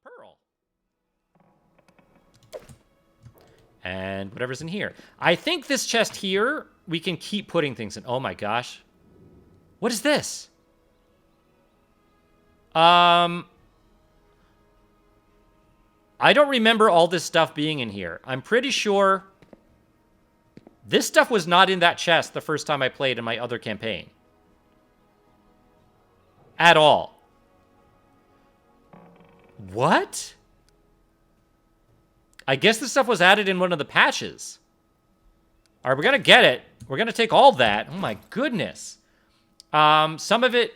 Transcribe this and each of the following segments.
pearl. And whatever's in here. I think this chest here, we can keep putting things in. Oh my gosh. What is this? I don't remember all this stuff being in here. I'm pretty sure this stuff was not in that chest the first time I played in my other campaign. At all. What? I guess this stuff was added in one of the patches. All right, we're going to get it. We're going to take all that. Oh, my goodness. Some of it,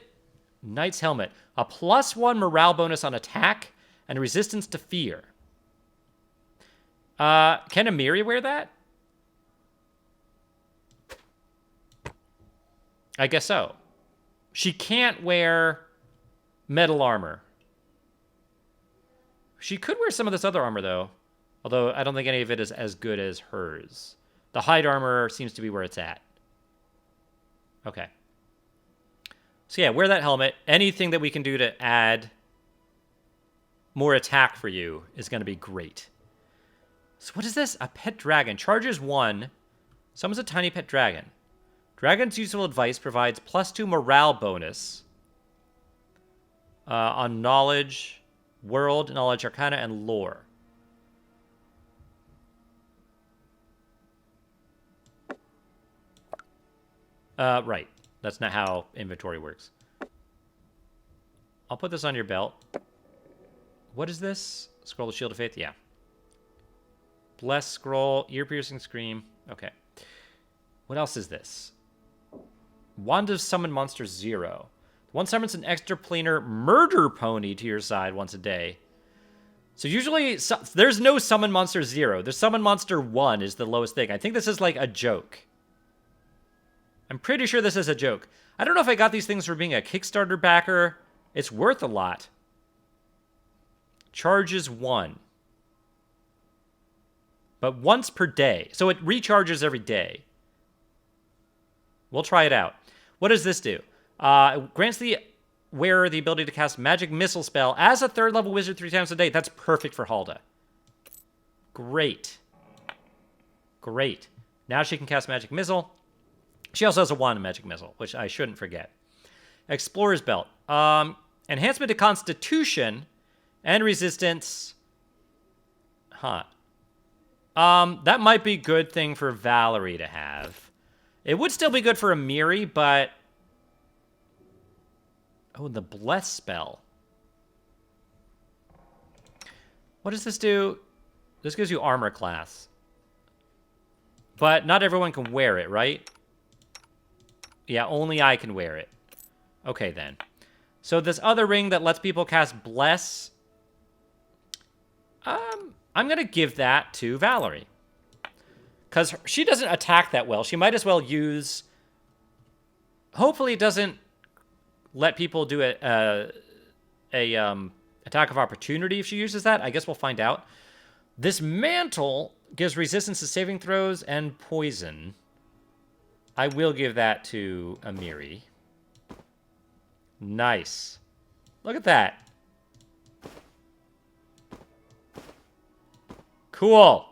Knight's Helmet. A +1 morale bonus on attack and resistance to fear. Can Amiri wear that? I guess so. She can't wear metal armor. She could wear some of this other armor, though. Although, I don't think any of it is as good as hers. The hide armor seems to be where it's at. Okay. So yeah, wear that helmet. Anything that we can do to add more attack for you is going to be great. So what is this? A pet dragon. Charges 1. Summons a tiny pet dragon. Dragon's useful advice provides +2 morale bonus on knowledge, world, knowledge, arcana, and lore. Right. That's not how inventory works. I'll put this on your belt. What is this? Scroll of Shield of Faith? Yeah. Bless scroll, ear-piercing scream. Okay. What else is this? Wand of Summon Monster 0. One summons an extraplanar murder pony to your side once a day. So usually, there's no Summon Monster 0. The Summon Monster 1 is the lowest thing. I think this is like a joke. I'm pretty sure this is a joke. I don't know if I got these things for being a Kickstarter backer. It's worth a lot. Charges 1. But once per day. So it recharges every day. We'll try it out. What does this do? It grants the wearer the ability to cast Magic Missile spell as a 3rd level wizard 3 times a day. That's perfect for Halda. Great. Great. Now she can cast Magic Missile. She also has a wand of Magic Missile, which I shouldn't forget. Explorer's Belt. Enhancement to Constitution and Resistance. Huh. That might be a good thing for Valerie to have. It would still be good for Amiri, but... Oh, the Bless spell. What does this do? This gives you armor class. But not everyone can wear it, right? Yeah, only I can wear it. Okay, then. So this other ring that lets people cast Bless... I'm going to give that to Valerie. Because she doesn't attack that well. She might as well use... Hopefully it doesn't let people do a attack of opportunity if she uses that. I guess we'll find out. This mantle gives resistance to saving throws and poison. I will give that to Amiri. Nice. Look at that. Cool.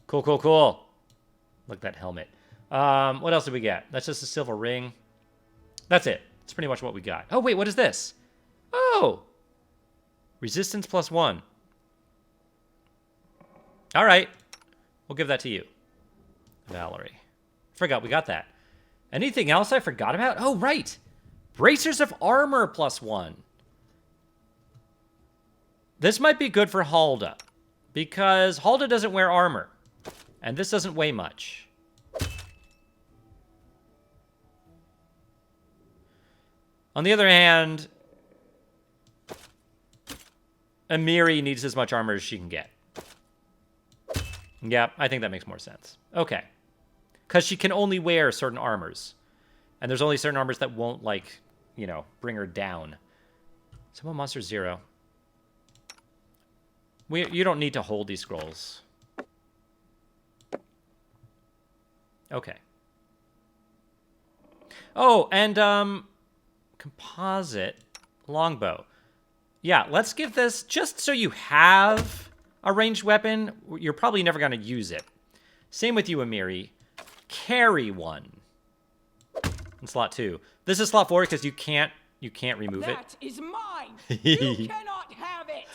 Cool, cool, cool. Look at that helmet. What else did we get? That's just a silver ring. That's it. That's pretty much what we got. Oh, wait, what is this? Oh. Resistance +1. All right. We'll give that to you, Valerie. Forgot we got that. Anything else I forgot about? Oh, right. Bracers of Armor +1. This might be good for Halda, because Halda doesn't wear armor, and this doesn't weigh much. On the other hand, Amiri needs as much armor as she can get. Yeah, I think that makes more sense. Okay. Because she can only wear certain armors. And there's only certain armors that won't, like, you know, bring her down. Summon Monster 0. You don't need to hold these scrolls. Okay. Oh, and, composite longbow. Yeah, let's give this, just so you have a ranged weapon, you're probably never going to use it. Same with you, Amiri. Carry one. In slot 2. This is slot 4 because you can't remove it. That is mine. You cannot have it.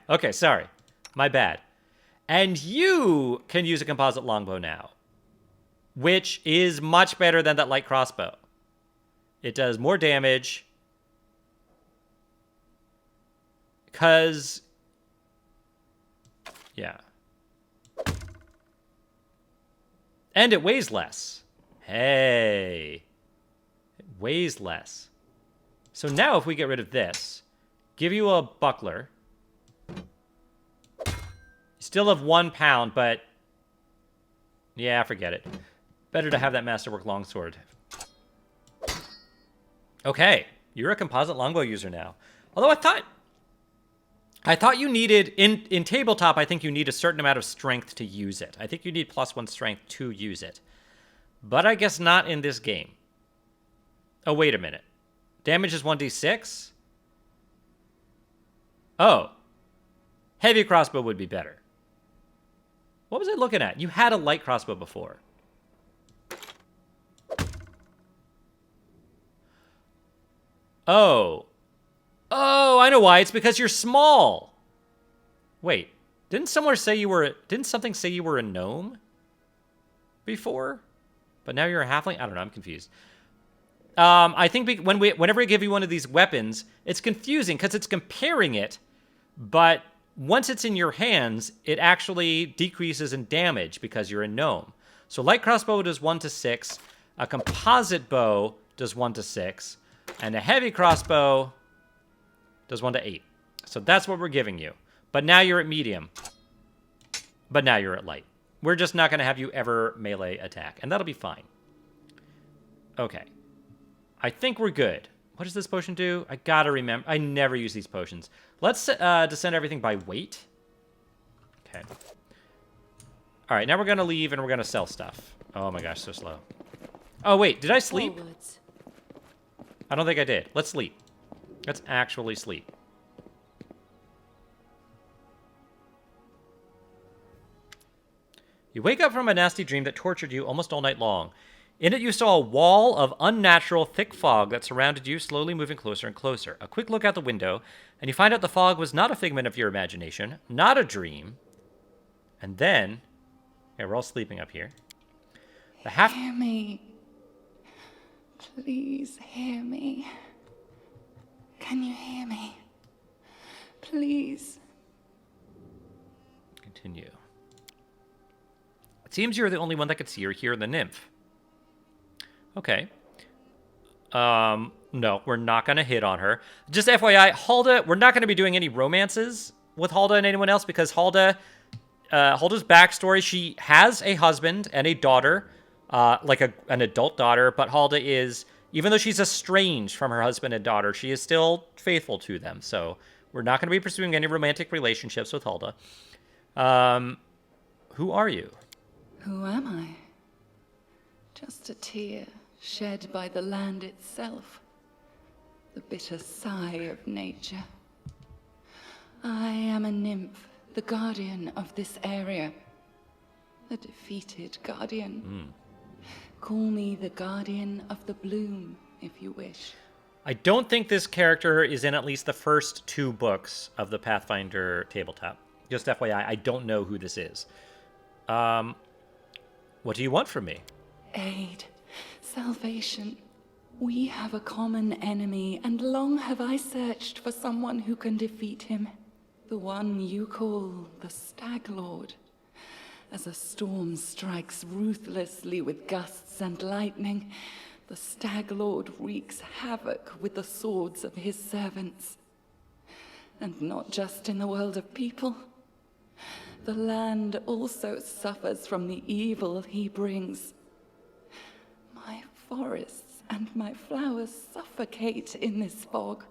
Okay, sorry. My bad. And you can use a composite longbow now, which is much better than that light crossbow. It does more damage because, yeah. And it weighs less. Hey. It weighs less. So now if we get rid of this, give you a buckler. You still have 1 pound, but yeah, forget it. Better to have that masterwork longsword. Okay, you're a composite longbow user now. Although I thought you needed, in tabletop, I think you need a certain amount of strength to use it. I think you need +1 strength to use it. But I guess not in this game. Oh, wait a minute. Damage is 1d6? Oh. Heavy crossbow would be better. What was I looking at? You had a light crossbow before. Oh. Oh, I know why. It's because you're small. Wait. Didn't something say you were a gnome before? But now you're a halfling? I don't know. I'm confused. I think whenever we give you one of these weapons, it's confusing because it's comparing it, but once it's in your hands, it actually decreases in damage because you're a gnome. So light crossbow does 1 to 6, a composite bow does 1 to 6, and a heavy crossbow does 1 to 8. So that's what we're giving you. But now you're at medium. But now you're at light. We're just not going to have you ever melee attack, and that'll be fine. Okay. I think we're good. What does this potion do? I gotta remember. I never use these potions. Let's descend everything by weight. Okay. All right, now we're going to leave and we're going to sell stuff. Oh my gosh, so slow. Oh, wait, did I sleep? Forwards. I don't think I did. Let's sleep. Let's actually sleep. You wake up from a nasty dream that tortured you almost all night long. In it, you saw a wall of unnatural, thick fog that surrounded you, slowly moving closer and closer. A quick look out the window, and you find out the fog was not a figment of your imagination, not a dream. And then... yeah, we're all sleeping up here. Hear me. Please hear me. Can you hear me? Please. Continue. It seems you're the only one that could see or hear the nymph. Okay. No, we're not going to hit on her. Just FYI, Halda, we're not going to be doing any romances with Halda and anyone else because Halda's backstory, she has a husband and a daughter, like an adult daughter, but Halda is, even though she's estranged from her husband and daughter, she is still faithful to them. So we're not going to be pursuing any romantic relationships with Halda. Who are you? Who am I? Just a tear shed by the land itself. The bitter sigh of nature. I am a nymph, the guardian of this area. A defeated guardian. Call me the guardian of the bloom, if you wish. I don't think this character is in at least the first 2 books of the Pathfinder tabletop. Just FYI, I don't know who this is. What do you want from me? Aid, salvation. We have a common enemy, and long have I searched for someone who can defeat him. The one you call the Stag Lord. As a storm strikes ruthlessly with gusts and lightning, the Stag Lord wreaks havoc with the swords of his servants. And not just in the world of people. The land also suffers from the evil he brings. My forests and my flowers suffocate in this fog.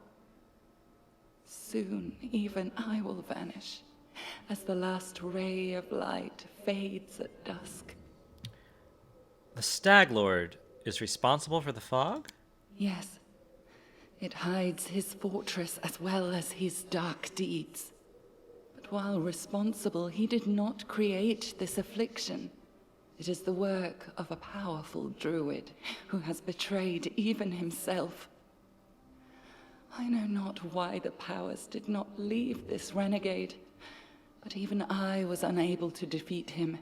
Soon, even I will vanish, as the last ray of light fades at dusk. The Stag Lord is responsible for the fog? Yes. It hides his fortress as well as his dark deeds. But while responsible, he did not create this affliction. It is the work of a powerful druid who has betrayed even himself. I know not why the powers did not leave this renegade, but even I was unable to defeat him.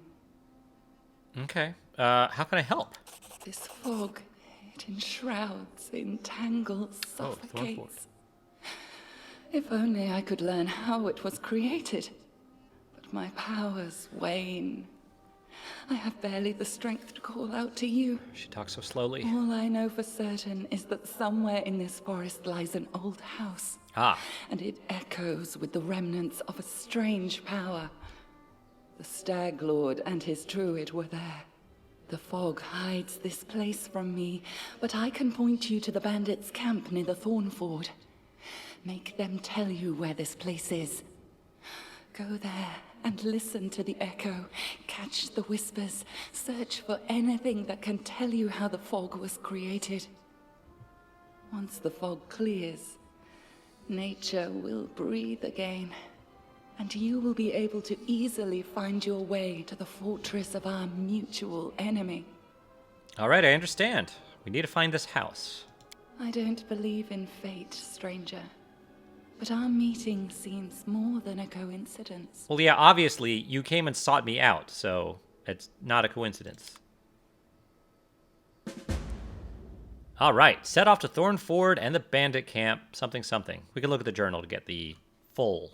Okay. How can I help? This fog, it enshrouds, entangles, suffocates. If only I could learn how it was created. But my powers wane. I have barely the strength to call out to you. She talks so slowly. All I know for certain is that somewhere in this forest lies an old house. Ah. And it echoes with the remnants of a strange power. The Stag Lord and his druid were there. The fog hides this place from me, but I can point you to the bandits' camp near the Thornford. Make them tell you where this place is. Go there and listen to the echo. Catch the whispers. Search for anything that can tell you how the fog was created. Once the fog clears, nature will breathe again, and you will be able to easily find your way to the fortress of our mutual enemy. All right, I understand. We need to find this house. I don't believe in fate, stranger. But our meeting seems more than a coincidence. Well, yeah, obviously, you came and sought me out, so it's not a coincidence. All right, set off to Thornford and the bandit camp, something. We can look at the journal to get the full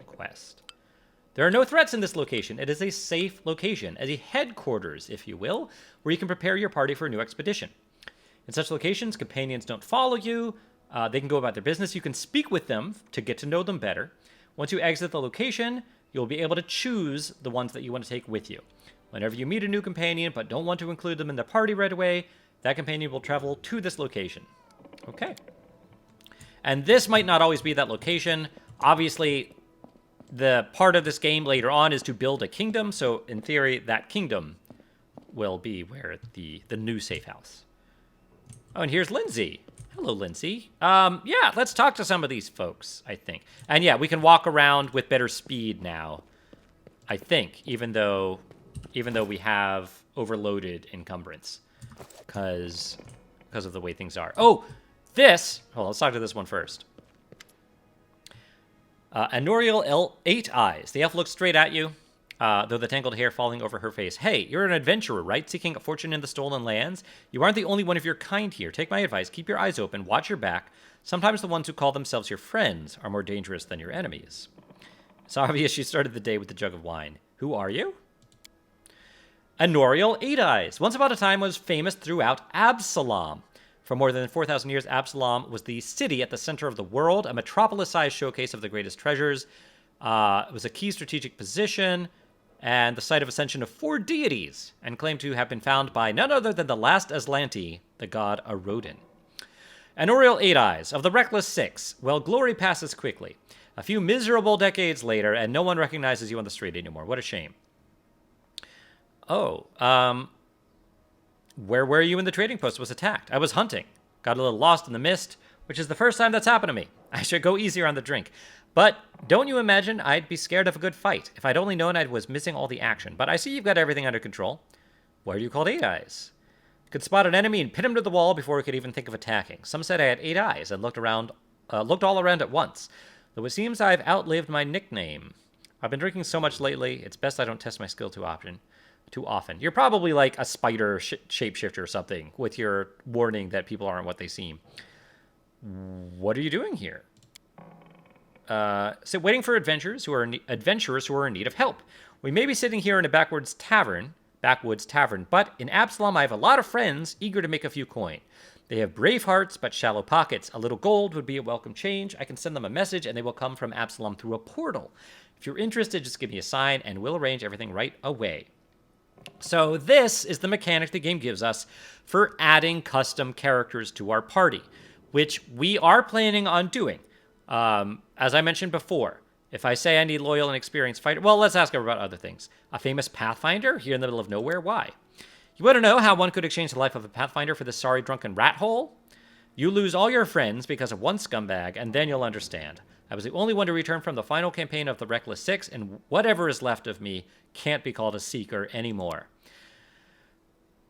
quest. There are no threats in this location. It is a safe location, as a headquarters, if you will, where you can prepare your party for a new expedition. In such locations, companions don't follow you. They can go about their business. You can speak with them to get to know them better. Once you exit the location, you'll be able to choose the ones that you want to take with you. Whenever you meet a new companion but don't want to include them in the party right away, that companion will travel to this location. Okay. And this might not always be that location. Obviously, the part of this game later on is to build a kingdom, so in theory, that kingdom will be where the new safe house. Oh, and here's Lindsay. Hello, Lindsay. Yeah, let's talk to some of these folks, I think. And yeah, we can walk around with better speed now, I think, even though we have overloaded encumbrance because of the way things are. Oh, this. Hold on, let's talk to this one first. Anoriel 8 Eyes. The elf looks straight at you, though the tangled hair falling over her face. Hey, you're an adventurer, right? Seeking a fortune in the stolen lands? You aren't the only one of your kind here. Take my advice. Keep your eyes open. Watch your back. Sometimes the ones who call themselves your friends are more dangerous than your enemies. It's obvious you started the day with a jug of wine. Who are you? Anoriel 8 Eyes. Once upon a time was famous throughout Absalom. For more than 4,000 years, Absalom was the city at the center of the world, a metropolis-sized showcase of the greatest treasures. It was a key strategic position and the site of ascension of 4 deities, and claimed to have been found by none other than the last Aslanti, the god Arodin. Anoriel 8 Eyes, of the Reckless 6. Well, glory passes quickly. A few miserable decades later, and no one recognizes you on the street anymore. What a shame. Oh, where were you when the trading post was attacked? I was hunting. Got a little lost in the mist, which is the first time that's happened to me. I should go easier on the drink. But don't you imagine I'd be scared of a good fight if I'd only known I was missing all the action. But I see you've got everything under control. What are you called 8 Eyes? Could spot an enemy and pin him to the wall before he could even think of attacking. Some said I had 8 eyes and looked all around at once. Though it seems I've outlived my nickname. I've been drinking so much lately, it's best I don't test my skill too often. You're probably like a spider shapeshifter or something with your warning that people aren't what they seem. What are you doing here? So waiting for adventurers who are in need of help. We may be sitting here in a backwoods tavern, but in Absalom I have a lot of friends eager to make a few coin. They have brave hearts but shallow pockets. A little gold would be a welcome change. I can send them a message and they will come from Absalom through a portal. If you're interested, just give me a sign and we'll arrange everything right away. So this is the mechanic the game gives us for adding custom characters to our party, which we are planning on doing. As I mentioned before, if I say I need loyal and experienced fighter, well, let's ask her about other things. A famous Pathfinder here in the middle of nowhere? Why? You want to know how one could exchange the life of a Pathfinder for this sorry drunken rat hole? You lose all your friends because of one scumbag, and then you'll understand. I was the only one to return from the final campaign of the Reckless Six, and whatever is left of me can't be called a seeker anymore.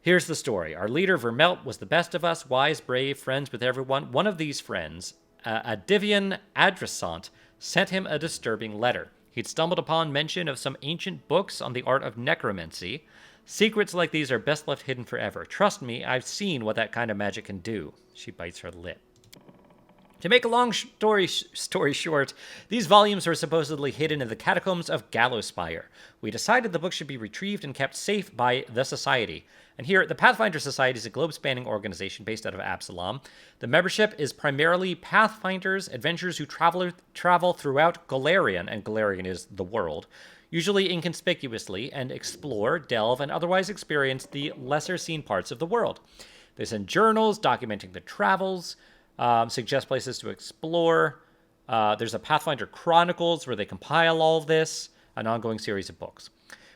Here's the story. Our leader, Vermelt, was the best of us, wise, brave, friends with everyone. One of these friends, a Divian adressant, sent him a disturbing letter. He'd stumbled upon mention of some ancient books on the art of necromancy. Secrets like these are best left hidden forever. Trust me, I've seen what that kind of magic can do. She bites her lip. To make a long story short, these volumes were supposedly hidden in the catacombs of Gallowspire. We decided the books should be retrieved and kept safe by the Society. And here, the Pathfinder Society is a globe-spanning organization based out of Absalom. The membership is primarily Pathfinders, adventurers who travel throughout Golarion, and Golarion is the world, usually inconspicuously, and explore, delve, and otherwise experience the lesser-seen parts of the world. They send journals documenting their travels, suggest places to explore. There's a Pathfinder Chronicles where they compile all of this, an ongoing series of books.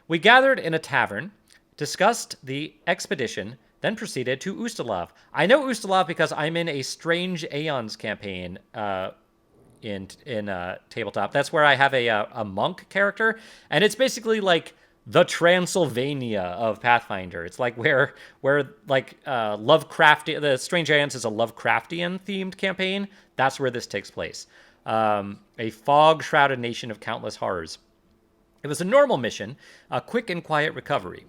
We gathered in a tavern, discussed the expedition, then proceeded to Ustalav. I know Ustalav because I'm in a Strange Aeons campaign in Tabletop. That's where I have a monk character, and it's basically like the Transylvania of Pathfinder. It's like where Lovecraftian, the Strange Aeons is a Lovecraftian themed campaign. That's where this takes place. A fog-shrouded nation of countless horrors. It was a normal mission, a quick and quiet recovery.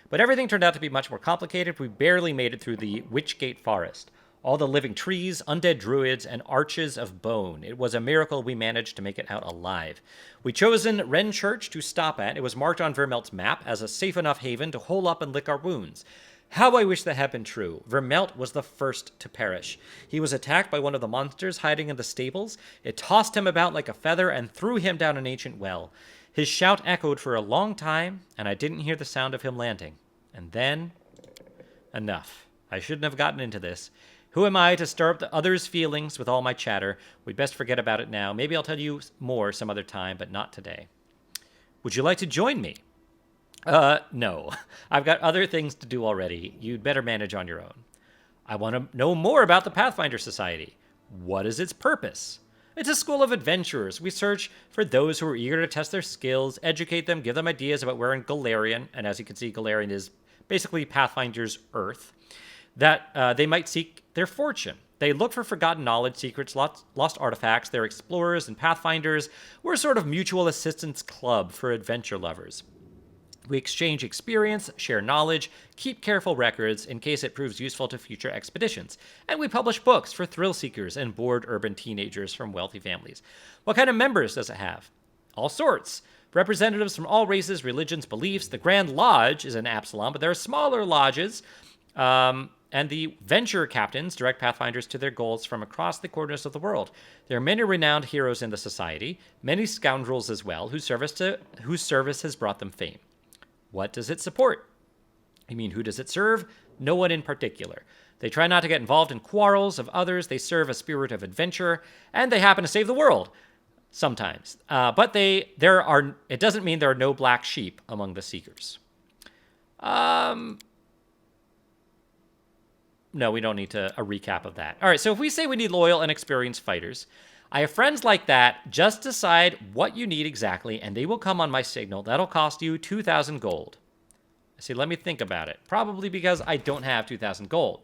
But everything turned out to be much more complicated. We barely made it through the Witchgate Forest. All the living trees, undead druids, and arches of bone. It was a miracle we managed to make it out alive. We'd chosen Wren Church to stop at. It was marked on Vermelt's map as a safe enough haven to hole up and lick our wounds. How I wish that had been true. Vermelt was the first to perish. He was attacked by one of the monsters hiding in the stables. It tossed him about like a feather and threw him down an ancient well. His shout echoed for a long time, and I didn't hear the sound of him landing. And then, enough. I shouldn't have gotten into this. Who am I to stir up the others' feelings with all my chatter? We'd best forget about it now. Maybe I'll tell you more some other time, but not today. Would you like to join me? No. I've got other things to do already. You'd better manage on your own. I want to know more about the Pathfinder Society. What is its purpose? It's a school of adventurers. We search for those who are eager to test their skills, educate them, give them ideas about where in Golarion, and as you can see, Golarion is basically Pathfinder's Earth, that they might seek their fortune. They look for forgotten knowledge, secrets, lost artifacts. They're explorers and pathfinders. We're a sort of mutual assistance club for adventure lovers. We exchange experience, share knowledge, keep careful records in case it proves useful to future expeditions. And we publish books for thrill seekers and bored urban teenagers from wealthy families. What kind of members does it have? All sorts. Representatives from all races, religions, beliefs. The Grand Lodge is in Absalom, but there are smaller lodges. And the venture captains direct Pathfinders to their goals from across the corners of the world. There are many renowned heroes in the society, many scoundrels as well, whose service has brought them fame. What does it support? I mean, who does it serve? No one in particular. They try not to get involved in quarrels of others. They serve a spirit of adventure, and they happen to save the world sometimes. But it doesn't mean there are no black sheep among the seekers. No, we don't need a recap of that. All right, so if we say we need loyal and experienced fighters, I have friends like that. Just decide what you need exactly, and they will come on my signal. That'll cost you 2,000 gold. See, let me think about it. Probably because I don't have 2,000 gold.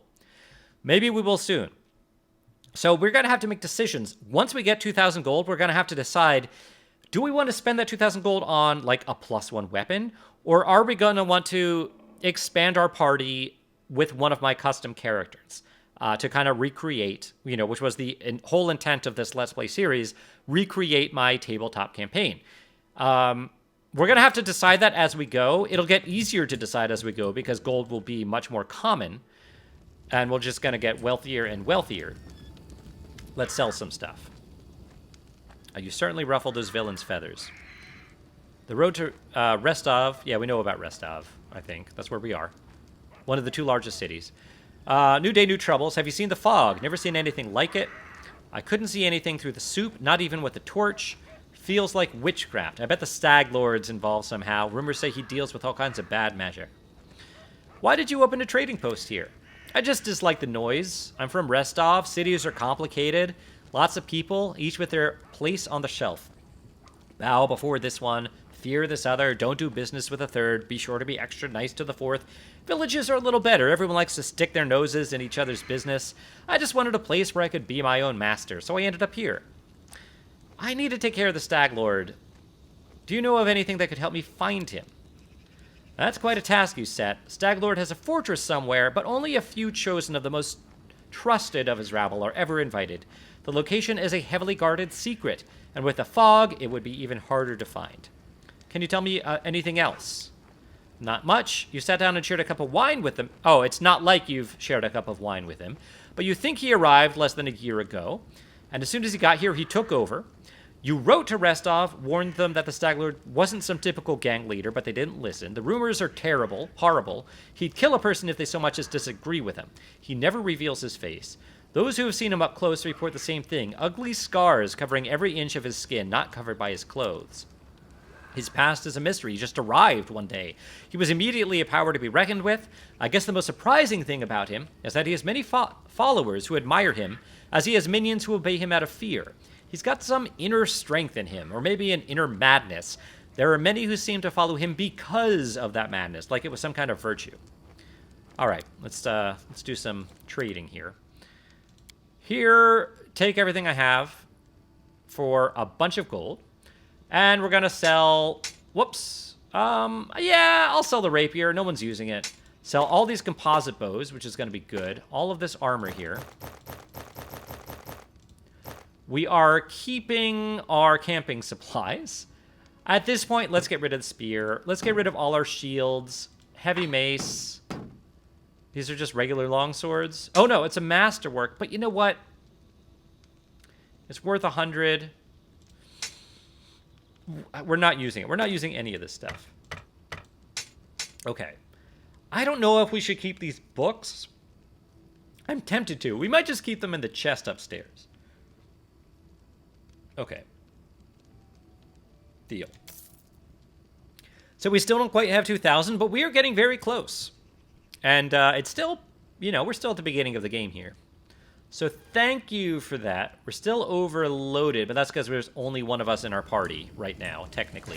Maybe we will soon. So we're going to have to make decisions. Once we get 2,000 gold, we're going to have to decide, do we want to spend that 2,000 gold on like a +1 weapon? Or are we going to want to expand our party with one of my custom characters to kind of recreate, which was the whole intent of this Let's Play series, recreate my tabletop campaign. We're going to have to decide that as we go. It'll get easier to decide as we go because gold will be much more common, and we're just going to get wealthier and wealthier. Let's sell some stuff. You certainly ruffled those villains' feathers. The road to Restov. Yeah, we know about Restov, I think. That's where we are. One of the 2 largest cities. New day, new troubles. Have you seen the fog? Never seen anything like it. I couldn't see anything through the soup, not even with the torch. Feels like witchcraft. I bet the Stag Lord's involved somehow. Rumors say he deals with all kinds of bad magic. Why did you open a trading post here? I just dislike the noise. I'm from Restov. Cities are complicated. Lots of people, each with their place on the shelf. Bow before this one, fear this other, don't do business with a third, be sure to be extra nice to the fourth. Villages are a little better. Everyone likes to stick their noses in each other's business. I just wanted a place where I could be my own master, so I ended up here. I need to take care of the Stag Lord. Do you know of anything that could help me find him? That's quite a task you set. Stag Lord has a fortress somewhere, but only a few chosen of the most trusted of his rabble are ever invited. The location is a heavily guarded secret, and with the fog, it would be even harder to find. Can you tell me anything else? Not much. You sat down and shared a cup of wine with him. Oh, it's not like you've shared a cup of wine with him. But you think he arrived less than a year ago, and as soon as he got here, he took over. You wrote to Restov, warned them that the Stag Lord wasn't some typical gang leader, but they didn't listen. The rumors are terrible, horrible. He'd kill a person if they so much as disagree with him. He never reveals his face. Those who have seen him up close report the same thing. Ugly scars covering every inch of his skin, not covered by his clothes. His past is a mystery. He just arrived one day. He was immediately a power to be reckoned with. I guess the most surprising thing about him is that he has many followers who admire him, as he has minions who obey him out of fear. He's got some inner strength in him, or maybe an inner madness. There are many who seem to follow him because of that madness, like it was some kind of virtue. All right, let's do some trading here. Here, take everything I have for a bunch of gold. And we're going to sell... Whoops. Yeah, I'll sell the rapier. No one's using it. Sell all these composite bows, which is going to be good. All of this armor here. We are keeping our camping supplies. At this point, let's get rid of the spear. Let's get rid of all our shields. Heavy mace. These are just regular longswords. Oh, no, it's a masterwork. But you know what? It's worth 100. We're not using it. We're not using any of this stuff. Okay. I don't know if we should keep these books. I'm tempted to. We might just keep them in the chest upstairs. Okay. Deal. So we still don't quite have 2,000, but we are getting very close. And it's still, you know, we're still at the beginning of the game here. So thank you for that. We're still overloaded, but that's because there's only one of us in our party right now, technically.